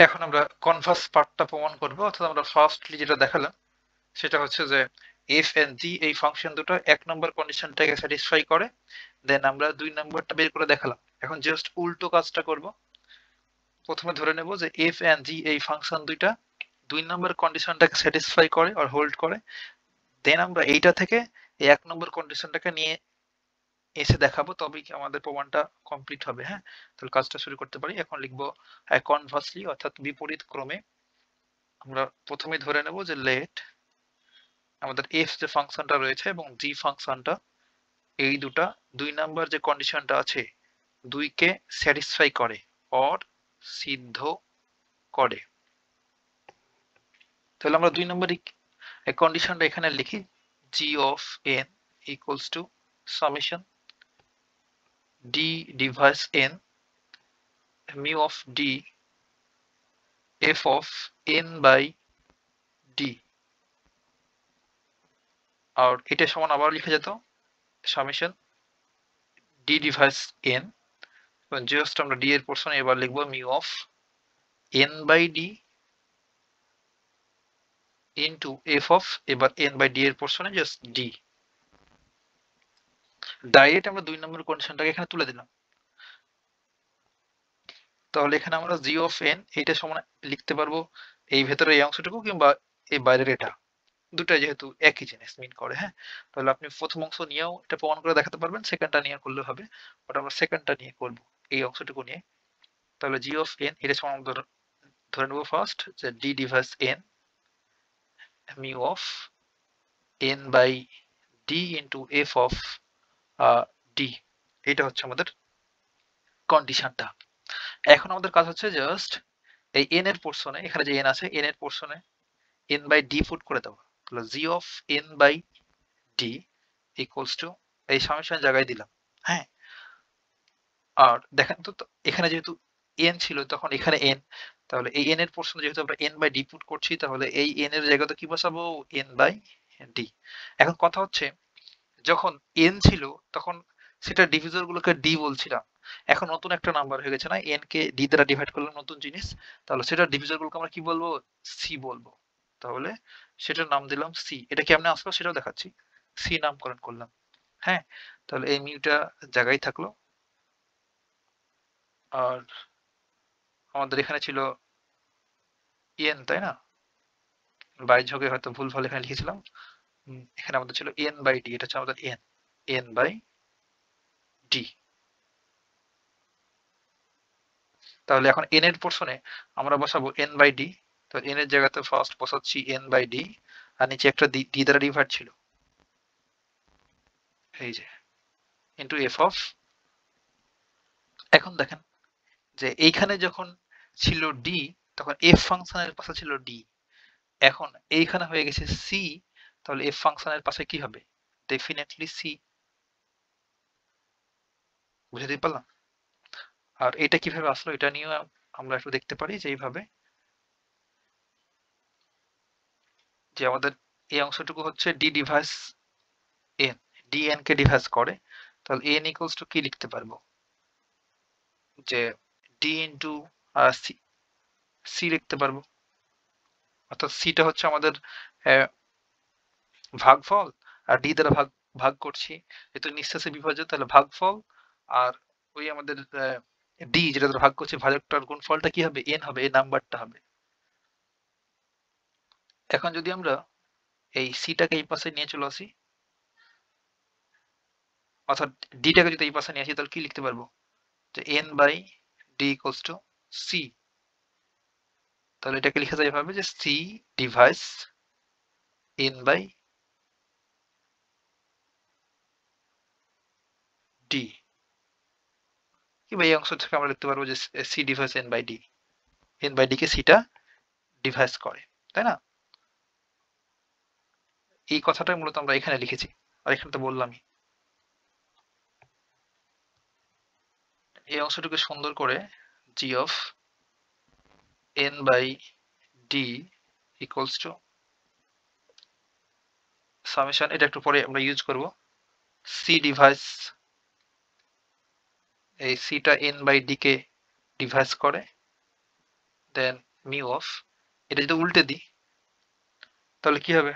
এখন আমরা কনভার্স পার্টটা প্রমাণ করব, অর্থাৎ আমরা ফার্স্টলি যেটা দেখালাম সেটা হচ্ছে যে এফ এন্ড জি এই ফাংশন দুটো এক নম্বর কন্ডিশনটাকে স্যাটিসফাই করে, দেন আমরা দুই নম্বরটা বের করে দেখালাম। এখন জাস্ট উল্টো কাজটা করব। প্রথমে ধরে নেব যে এফ এন্ড জি এই ফাংশন দুইটা দুই নম্বর কন্ডিশনটাকে স্যাটিসফাই করে আর হোল্ড করে, দেন আমরা এইটা থেকে এই এক নম্বর কন্ডিশনটাকে নিয়ে এসে দেখাবো, তবেই আমাদের প্রমাণটা কমপ্লিট হবে। হ্যাঁ, তাহলে কাজটা শুরু করতে পারি। এখন লিখবো কনভার্সলি অর্থাৎ বিপরীত ক্রমে। আমরা প্রথমে ধরে নেব যে লেট আমাদের এফ যে ফাংশনটা রয়েছে এবং জি ফাংশনটা এই দুটা দুই নাম্বার যে কন্ডিশনটা আছে দুইকে স্যাটিসফাই করে অর সিদ্ধ করে। তাহলে আমরা দুই নম্বর কন্ডিশনটা এখানে লিখি, G of N equals to summation D divides N mu of D F of N by D. আর এটা সমান আবার লিখা যেত summation D divides N, just আমরা ডি এর পোর্শনে এবার লিখবো mu of N by D into F of, এবার এন বাই ডি এর পোর্শনে জাস্ট ডি। ডাইরেক্ট আমরা দুই নম্বর কন্ডিশনটাকে এখানে তুলে দিলাম। তাহলে এখানে আমরা জি অফ এন এইটা সমান লিখতে পারবো এই ভেতরে এই অংশটুকু কিংবা এই বাইরের এটা, দুটাই যেহেতু একই জিনিস মিন করে। হ্যাঁ, তাহলে আপনি প্রথম অংশ নিয়েও এটা প্রমাণ করে দেখাতে পারবেন, সেকেন্ডটা নিয়ে করলে হবে, বাট আমরা সেকেন্ডটা নিয়ে করব এই অংশটুকু নিয়ে। তাহলে জি অফ এন এটা সমান ধরে নেবো ফার্স্ট যে d divides N mu of N by D into F of d. এটা হচ্ছে আমাদের কন্ডিশনটা। এখন আমাদের কাজ হচ্ছে জাস্ট এই এন এর পোর্শনে, এখানে যে এন আছে এন এর পোর্শনে এন বাই ডি পুট করে দেবো। তাহলে G of N by D equals to এই সামেশন জায়গায় দিলাম। হ্যাঁ, আর দেখেন তো এখানে যেহেতু এন ছিল তখন এখানে এন, তাহলে এই এন এর পোর্শনে যেহেতু আমরা এন বাই ডি পুট করছি তাহলে এই এন এর জায়গাতে কি বসাবো, এন বাই ডি। এখন কথা হচ্ছে যখন এন ছিল তখন সেটা ডিভিজর গুলোকে ডি বলছিলাম, এখন নতুন একটা নাম্বার হয়ে গেছে না, এন কে ডি দ্বারা ডিভাইড করলাম নতুন জিনিস, তাহলে সেটা ডিভিজর গুলোকে আমরা কি বলবো, সি বলবো। তাহলে সেটার নাম দিলাম সি। এটা কেমনে আসলো সেটাও দেখাচ্ছি, সি নামকরণ করলাম। হ্যাঁ, তাহলে এই মিউটা জায়গায় থাকলো। আর আমাদের এখানে ছিল এন, তাই না, বাই ঝোঁকে হয়তো ভুল ভাল এখানে লিখেছিলাম। এখানে আমাদের ছিল এন বাই ডি, এটা হচ্ছে আমাদের এন, এন বাই ডি। তাহলে এখন এন এর পোর্শনে আমরা বসাবো এন বাই ডি। তো এন এর জায়গাতে ফার্স্ট বসাচ্ছি এন বাই ডি, আর নিচে একটা ডি দ্বারা ডিভাইড ছিল, এই যে ইন্টু এফ অফ। এখন দেখেন যে এইখানে যখন ছিল ডি তখন এফ ফাংশনের পাশে ছিল ডি, এখন এইখানে হয়ে গেছে সি, তাহলে এফ ফাংশনের পাশে কি হবে, ডেফিনেটলি সি। বুঝতে পারলাম? আর এটা কিভাবে আসলো এটা নিয়েও আমরা একটু দেখতে পারি যে এইভাবে, যে আমাদের এই অংশটুকু হচ্ছে D divides N, D N কে ডিভাইস করে, তাহলে এন ইকুয়ালস টু কি লিখতে পারবো, যে ডি ইন্টু সি, সি লিখতে পারবো। অর্থাৎ সিটা হচ্ছে আমাদের ভাগফল, আর ডি দ্বারা ভাগ ভাগ করছি, যেহেতু নিঃশেষে বিভাজ্য তাহলে ভাগফল, আর ওই আমাদের ডি যেটা দ্বারা ভাগ করছি ভাজকটার গুণফলটা কি হবে, এন হবে, এই নাম্বারটা হবে। এখন যদি আমরা এই সিটাকে এই পাশে নিয়ে চলে আসি, অর্থাৎ ডিটাকে যদি এই পাশে নিয়ে আসি তাহলে কি লিখতে পারবো, যে N by D equals to C. তাহলে এটাকে লেখা যায় এভাবে যে C divides N by D, কিংবা এই অংশ থেকে আমরা লিখতে পারবো যে C divides N by D, N by D কে সিটা ডিভাইস করে, তাই না। এই কথাটাই মূলত আমরা এখানে লিখেছি, আর এখানে তো বললামই। এই অংশটুকু সুন্দর করে G of N by D equals to summation, এটা একটু পরে আমরা ইউজ করব, সি ডিভাইস, এই সিটা এন বাই ডি কে ডিভাইস করে, দেন মিউ অফ, এটা যদি উল্টে দিই তাহলে কি হবে?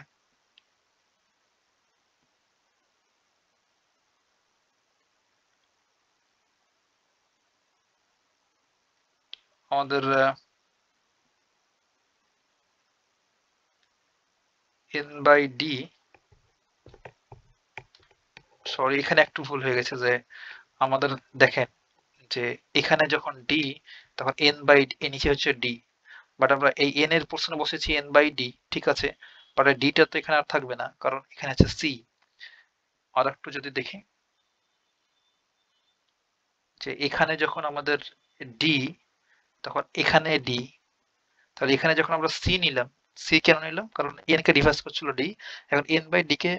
আমাদের এন বাই ডি, সরি এখানে একটু ভুল হয়ে গেছে, যে আমাদের দেখেন যে এখানে যখন ডি তখন এন বাই এ নিচে হচ্ছে ডি, বাট আমরা এই এন এর প্রশ্নে বসেছি এন বাই ডি, ঠিক আছে, বাট ডিটা তো এখানে আর থাকবে না, কারণ এখানে আছে সি। আর একটু যদি দেখি যে এখানে যখন আমাদের ডি তখন এখানে ডি, তাহলে এখানে যখন আমরা সি নিলাম, সি কেন নিলাম? কারণ এন কে ডিভাইস করছিল ডি, এখন এন বাই ডি কে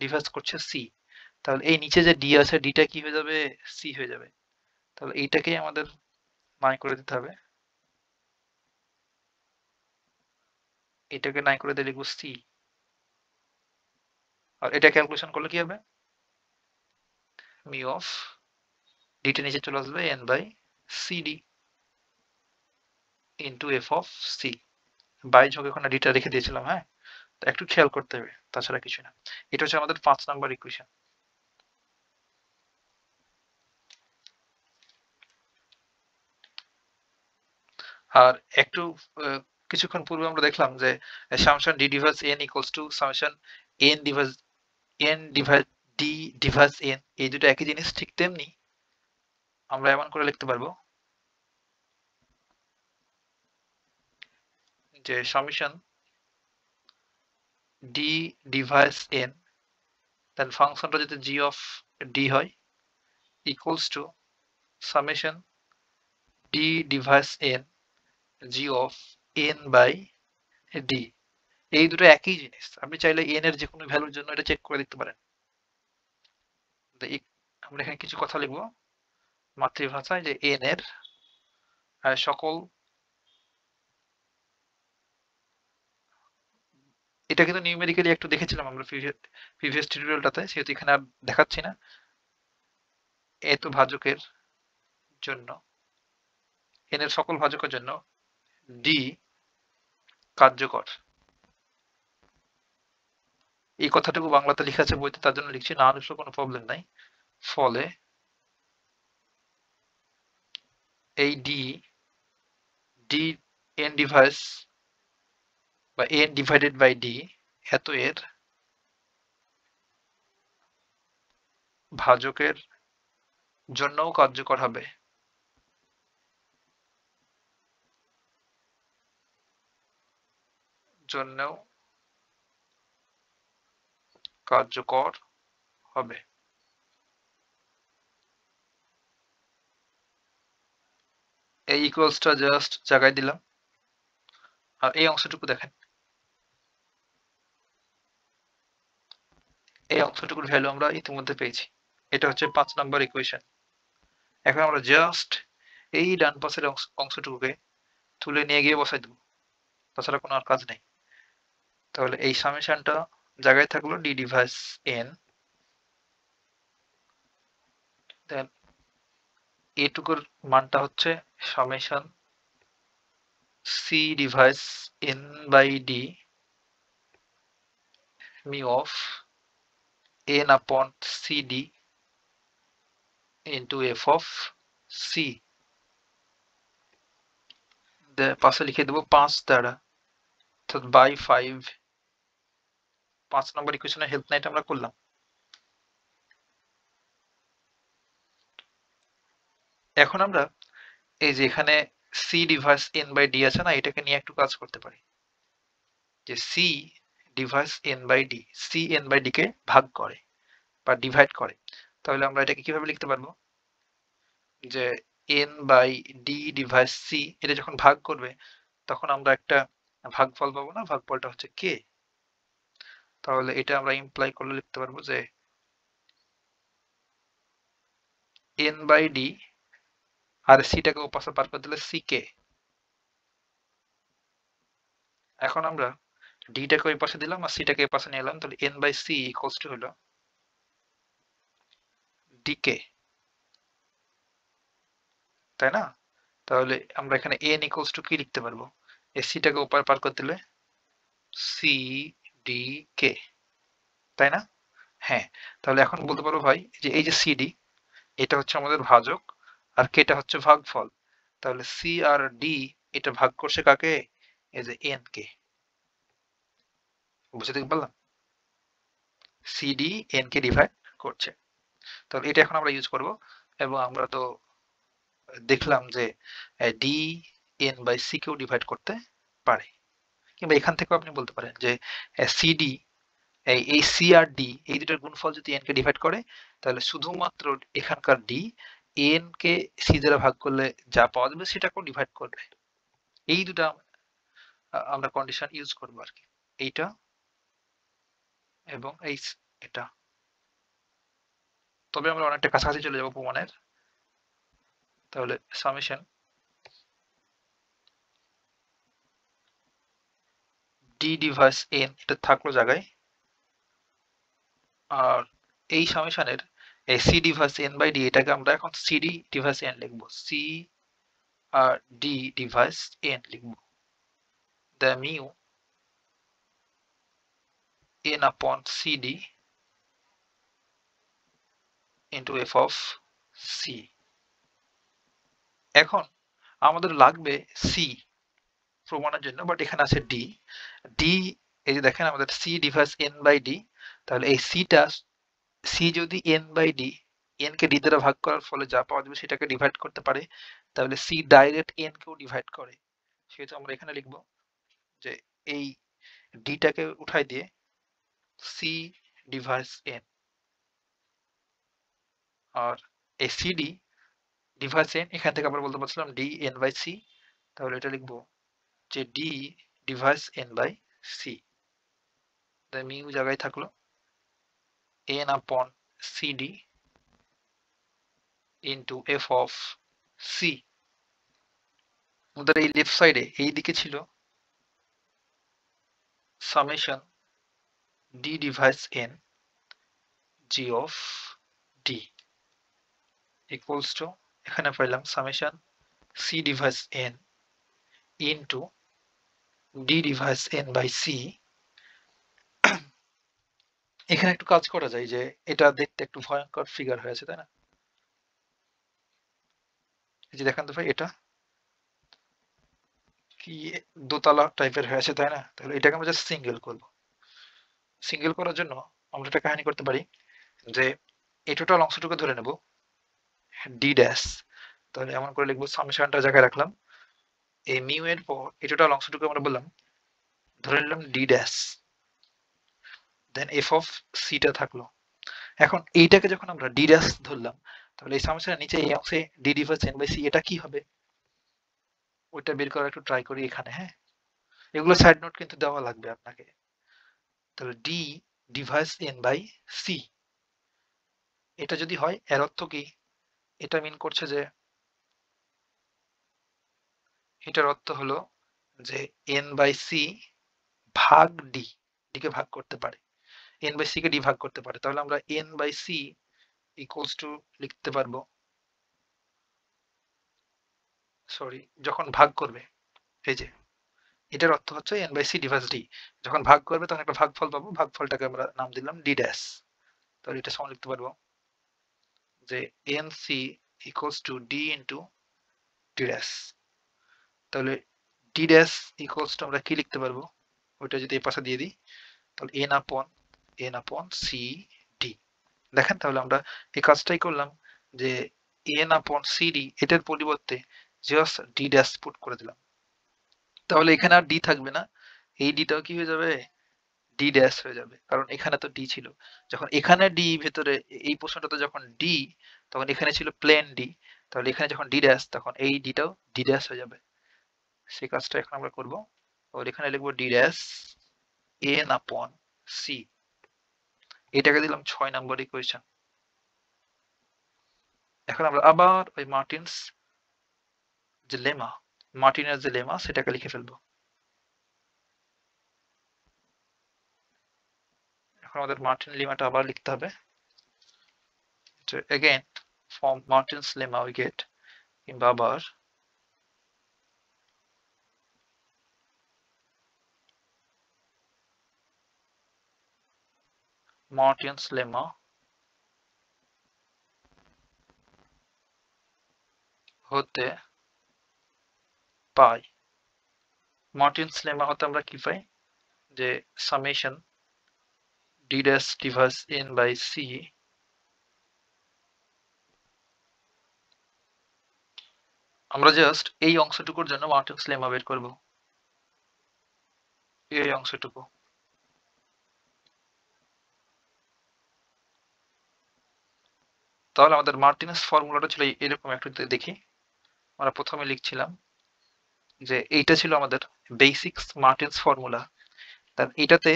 ডিভাইস করছে সি, তাহলে এই নিচে যে ডি আছে ডিটা কি হয়ে যাবে? সি হয়ে যাবে। তাহলে এইটাকেই আমাদের নাই করে দিতে হবে, এটাকে নাই করে দিয়ে লিখবো সি। আর এটা ক্যালকুলেশন করলে কি হবে? মিউ অফ ডিটা নিচে চলে আসবে n by c d into F of c. By যোগ ওখানে ডিটা রেখে দিয়েছিলাম, হ্যাঁ, তো একটু খেয়াল করতে হবে, তাছাড়া কিছু না। এটা হচ্ছে আমাদের 5 নাম্বার ইকুয়েশন। আর একটু আহ, কিছুক্ষণ পূর্বে আমরা দেখলাম যে summation D divides N equals to summation N device D divides N, এই দুটো একই জিনিস। ঠিক তেমনি আমরা এমন করে লিখতে পারবো যে summation D divides n, then ফাংশনটা যদি জি অফ ডি হয়, equals to summation D divides n g of N by d. এই দুটো একই জিনিস, আপনি চাইলে এন এর যে কোনো ভ্যালুর জন্য এটা চেক করে দেখতে পারেন। আমরা এখানে কিছু কথা লিখবো মাতৃভাষায়, যে এন এর সকল, এটা কিন্তু নিউমেরিক্যালি একটু দেখেছিলাম আমরা প্রিভিয়াস টিউটোরিয়ালটাতে, সেহেতু এখানে আর দেখাচ্ছি না। এত ভাজকের জন্য, এন এর সকল ভাজকের জন্য ডি কার্যকর, এই কথাটুকু বাংলাতে লেখা আছে বইতে, তার জন্য লিখছি, না লিখলেও কোনো প্রবলেম নাই। ফলে এই ডি ডি এন ডিভাইস বা এন ডিভাইডেড বাই ডি এত এর ভাজকের জন্যও কার্যকর হবে। জন্যও কার্যকর হবে। এই ইকুয়ালসটা জাস্ট জায়গায় দিলাম। আর এই অংশটুকু দেখেন, এই অংশটুকুর ভ্যালু আমরা ইতিমধ্যে পেয়েছি। এটা হচ্ছে 5 নাম্বার ইকুয়েশন। এখন আমরা জাস্ট এই ডান পাশের অংশটুকুকে তুলে নিয়ে গিয়ে বসাই দেবো, তাছাড়া কোনো আর কাজ নেই। তাহলে এই সামেশনটা জায়গায় থাকলো ডি ডিভাইস এন, দেন এটুকুর মানটা হচ্ছে summation C divides N by D mu of N upon CD into F of C. পাশে লিখে দেবো 5 দ্বারা, অর্থাৎ বাই 5। 5 নম্বর ইকুয়েশনের হেল্প নাইট আমরা করলাম। এখন আমরা এই যে এখানে C divides N by D আছে না, এটাকে নিয়ে একটু কাজ করতে পারি, যে C divides N by D, C N by D কে ভাগ করে বা ডিভাইড করে। তাহলে আমরা এটাকে কিভাবে লিখতে পারবো? যে N by d divides c, এটা যখন ভাগ করবে তখন আমরা একটা ভাগফল পাবো না, ভাগফলটা হচ্ছে কে। তাহলে এটা আমরা ইমপ্লাই করলে লিখতে পারবো যে এন বাই ডি, আর সিটাকে ওপাশে পার করে দিলে সি কে। এখন আমরা ডিটাকে ওই পাশে দিলাম আর সিটাকে এই পাশে নিয়ে এলাম, তাহলে n by c equals to হলো ডিকে, তাই না? তাহলে আমরা এখানে n ইকুয়ালস টু কি লিখতে পারবো, এই সিটাকে উপরে পার করে দিলে সি ডি কে, তাই না? হ্যাঁ, তাহলে এখন বলতে পারবো ভাই যে এই যে সিডি এটা হচ্ছে আমাদের ভাজক আর কেটা হচ্ছে ভাগফল। তাহলে সি আর ডি এটা ভাগ করছে কাকে, এই যে এন কে। বুঝতে পারলাম? সিডি এন কে ডিভাইড করছে। তাহলে এটা এখন আমরা ইউজ করব, এবং আমরা তো দেখলাম যে ডি এন বাই সি কেও ডিভাইড করতে পারে, কিংবা এখান থেকেও আপনি বলতে পারেন যে সিডি এই সি আর ডি এই দুটোর গুণফল যদি এন কে ডিভাইড করে, তাহলে শুধুমাত্র এখানকার ডি এন কে সি দ্বারা ভাগ করলে যা পাওয়া যাবে সেটাকেও ডিভাইড করবে। এই দুটা আমরা কন্ডিশন ইউজ করবো আর কি, এইটা এবং এটা। তবে আমরা অনেকটা কাছাকাছি চলে যাবো প্রমাণের। তাহলে সামেশন ডি ডিভাইস এন এটা থাকলো জায়গায়, আর এই সামেশনের এই c divides N by d এটাকে আমরা এখন সিডি ডিভাইস এন লিখবো, সি আর ডি ডিভাইস এন লিখবো। The mu n upon cd into f of c। এখন আমাদের লাগবে c প্রমাণের জন্য, বাট এখানে আছে d। d এই যে দেখেন আমাদের c divides n by d, তাহলে এই cটা c যদি n বাই d n কে d দ্বারা ভাগ করার ফলে যা পাওয়া যাবে সেটাকে ডিভাইড করতে পারে, তাহলে c ডাইরেক্ট n কেও ডিভাইড করে। সেহেতু আমরা এখানে লিখব যে এই d টাকে উঠাই দিয়ে c ডিভাইস n, আর এই cd ডিভাইস n এখান থেকে আমরা বলতে পারছিলাম d n বাই c, তাহলে এটা লিখবো যে d divides n by c। তাই মিউ জায়গায় থাকলো n upon cd into f of c। আমাদের এই লেফট সাইডে এই দিকে ছিল summation d divides n g of d equals to, এখানে পাইলাম summation c divides n into d divides n by c। এখানে একটু কাজ করা যায় যে এটা দেখতে একটু ভয়ঙ্কর ফিগার হয়েছে, তাই না? এই যে দেখেন তো ভাই, এটা কি দোতলা টাইপের হয়েছে, তাই না? তাহলে এটাকে আমরা জাস্ট সিঙ্গেল করব। সিঙ্গেল করার জন্য আমরা একটা কাহিনী করতে পারি যে এই টোটাল অংশটুকু ধরে নেব ডি ড্যাশ। তাহলে এমন করে লিখবো, সামেশনটা জায়গায় রাখলাম, এই মিউ এর পর এই টোটাল অংশটুকু আমরা বললাম ধরে নিলাম d dash, then f of সিটা থাকলো। এখন এইটাকে যখন আমরা ডি ড্যাশ ধরলাম, তাহলে এই সামেশনের নিচে এই অংশে d divides N by c এটা কি হবে, ওইটা বের করার একটু ট্রাই করি এখানে। হ্যাঁ, এগুলো সাইড নোট কিন্তু দেওয়া লাগবে আপনাকে। তাহলে d divides N by c এটা যদি হয় এর অর্থ কি, এটা মিন করছে যে এটার অর্থ হলো যে এন বাই সি ভাগ ডি, ডিকে ভাগ করতে পারে, এন বাই সি কে ডি ভাগ করতে পারে। তাহলে আমরা n by c equals to লিখতে পারবো, সরি যখন ভাগ করবে, এই যে এটার অর্থ হচ্ছে n by c divides d, যখন ভাগ করবে তখন একটা ভাগফল পাবো, ভাগফলটাকে আমরা নাম দিলাম ডি ড্যাশ। তাহলে এটা সমান লিখতে পারবো যে n c equals to d into d dash. তাহলে ডি ড্যাশ ইকুয়ালস টু আমরা কি লিখতে পারবো, ওইটা যদি এই পাশে দিয়ে দিই, তাহলে এন আপন সি ডি। দেখেন তাহলে আমরা এই কাজটাই করলাম যে এন আপন সি ডি এটার পরিবর্তে জাস্ট ডি ড্যাশ পুট করে দিলাম। তাহলে এখানে আর ডি থাকবে না, এই ডিটাও কি হয়ে যাবে, ডি ড্যাশ হয়ে যাবে, কারণ এখানে তো ডি ছিল। যখন এখানে ডি ভেতরে এই পোর্শনটাতে যখন ডি, তখন এখানে ছিল প্লেন ডি, তাহলে এখানে যখন ডি ড্যাশ তখন এই ডিটাও ডি ড্যাশ হয়ে যাবে। সেই কাজটা এখন আমরা করব। আর এখানে লিখবো ডি ড্যাশ এন আপন সি, এটাকে দিলাম 6 নম্বর ইকুয়েশন। এখন আমরা আবার ওই মার্টিনের যে লেমা সেটাকে লিখে ফেলবো। এখন আমাদের মার্টিন লেমাটা আবার লিখতে হবে। again from Martin's lemma we get, কিংবা আবার মার্টিনস লেমা হতে পাই। মার্টিনস লেমা হতে আমরা কি পাই, যে summation d dash divides n by c, আমরা জাস্ট এই অংশটুকুর জন্য মার্টিনস লেমা বের করব, এই অংশটুকু। তাহলে আমাদের মার্টিনেস ফর্মুলাটা ছিল এরকম, একটু দেখি। আমরা প্রথমে লিখছিলাম যে এইটা ছিল আমাদের বেসিক্স মার্টিনস ফর্মুলা। তার এটাতে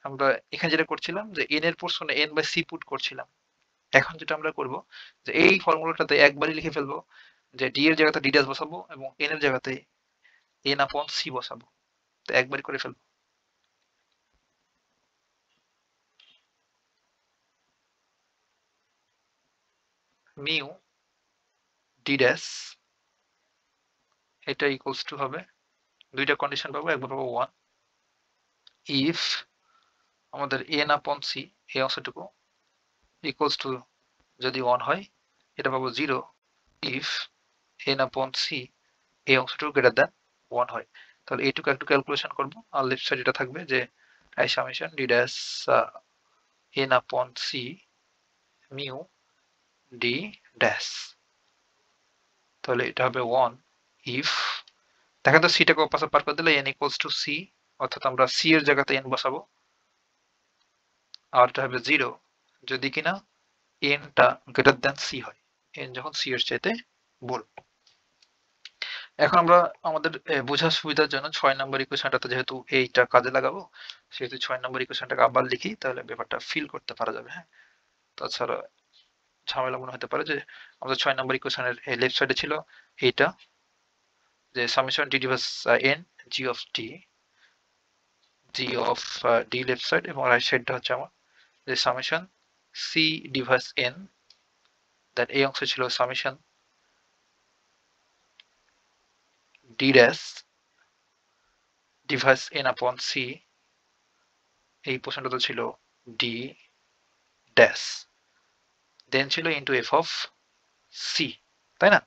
আমরা এখানে যেটা করছিলাম যে এন এর পোর্শনে এন বাই সি পুট করছিলাম। এখন যেটা আমরা করব যে এই ফর্মুলাটাতে একবারই লিখে ফেলবো যে ডি এর জায়গাতে ডি ড্যাশ বসাবো এবং এন এর জায়গাতে এন আপন সি বসাবো। তো একবারই করে ফেলবো। মিউ ডি ড্যাশ এটা ইকুয়ালস টু হবে, দুইটা কন্ডিশন পাবো, একবার পাবো 1 ইফ আমাদের এন আপন সি এই অংশটুকু ইকুয়ালস টু যদি 1 হয়, এটা পাবো 0 ইফ এন আপন সি এই অংশটুকু গ্রেটার দ্যান 1 হয়। তাহলে এইটুকু একটু ক্যালকুলেশন করব, আর লেফট সাইড এটা থাকবে যে I summation D dash N আপন সি মিউ ডি ড্যাশ। তাহলে এটা হবে 1 ইফ, দেখেন তো সিটাকে পাশে পার করে দিলে n ইকুয়ালস টু সি, অর্থাৎ আমরা সি এর জায়গাতে n বসাবো, আর এটা হবে 0 যদি কিনা n টা গ্রেটার দ্যান সি হয়, n যখন সি এর চাইতে বড়। এখন আমরা আমাদের বোঝার সুবিধার জন্য 6 নম্বর ইকুয়েশনটাতে যেহেতু এইটা কাজে লাগাবো, সেহেতু 6 নম্বর ইকুয়েশনটাকে আবার লিখি, তাহলে ব্যাপারটা ফিল করতে পারা যাবে। হ্যাঁ, তাছাড়া ঝামেলা মনে হতে পারে যে আমাদের 6 নম্বর ইকুয়েশনের লেফট সাইডে ছিল এইটা যে summation D device n G of T, G of D left side, এবং রাইট সাইডটা হচ্ছে আমার যে সামেশন সি ডিভাইস n, দেন এই অংশ ছিল summation D dash device n আপন সি, এই পোর্শনটা ছিল ডি ড্যাশ, দেন ছিল ইনটু এফ অফ সি, তাই না?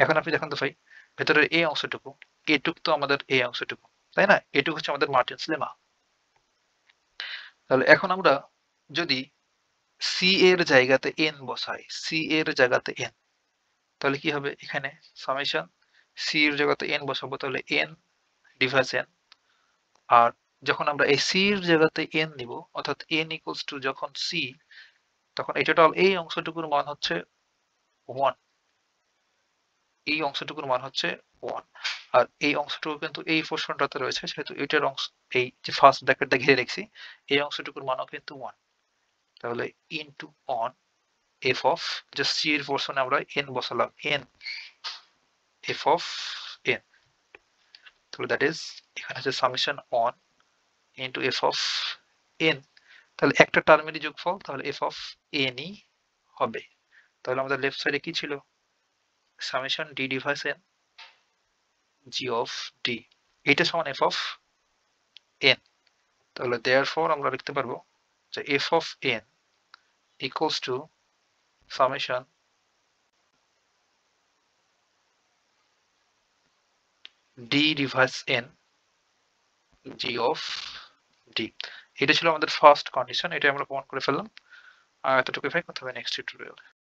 এখন আপনি দেখেন তো ভাই, ভেতরের এই অংশটুকু, এটুকু তো আমাদের এই অংশটুকু, তাই না? এটুকু হচ্ছে আমাদের মার্টিনস লেমা। তাহলে এখন আমরা যদি সি এর জায়গাতে এন বসাই, সি এর জায়গাতে এন, তাহলে কি হবে, এখানে সামেশন সি এর জায়গাতে এন বসাবো, তাহলে এন ডিভাইস এন, আর যখন আমরা এই সি এর জায়গাতে এন নিব, অর্থাৎ এন ইকুয়ালস টু যখন সি, তখন এই টোটাল এই অংশটুকুর মান হচ্ছে 1, এই অংশটুকুর মান হচ্ছে 1, আর এই অংশটুকু কিন্তু এই পোর্শনটাতে রয়েছে, সেহেতু এটার অংশ, এই যে ফার্স্ট ব্র্যাকেটটা ঘিরে রেখেছি, এই অংশটুকুর মানও কিন্তু 1। তাহলে ইনটু অন এফ অফ, যে সি এর পোর্শনে আমরা এন বসালাম, এন এফ অফ এন, তাহলে দ্যাট ইজ এখানে হচ্ছে summation on into F of N, তাহলে একটা টার্মেরই যোগফল, তাহলে এফ অফ এনই হবে। তাহলে আমাদের লেফট সাইডে কি ছিল, summation D divides n g of d, এটা সমান এফ অফ এন। তাহলে দেয়ারফর আমরা লিখতে পারবো যে F of N equals to summation D divides n g of d. এটা ছিল আমাদের ফার্স্ট কন্ডিশন, এটা আমরা প্রমাণ করে ফেললাম। আর এতটুকু ভাই, কথা হবে নেক্সট টিউটোরিয়াল।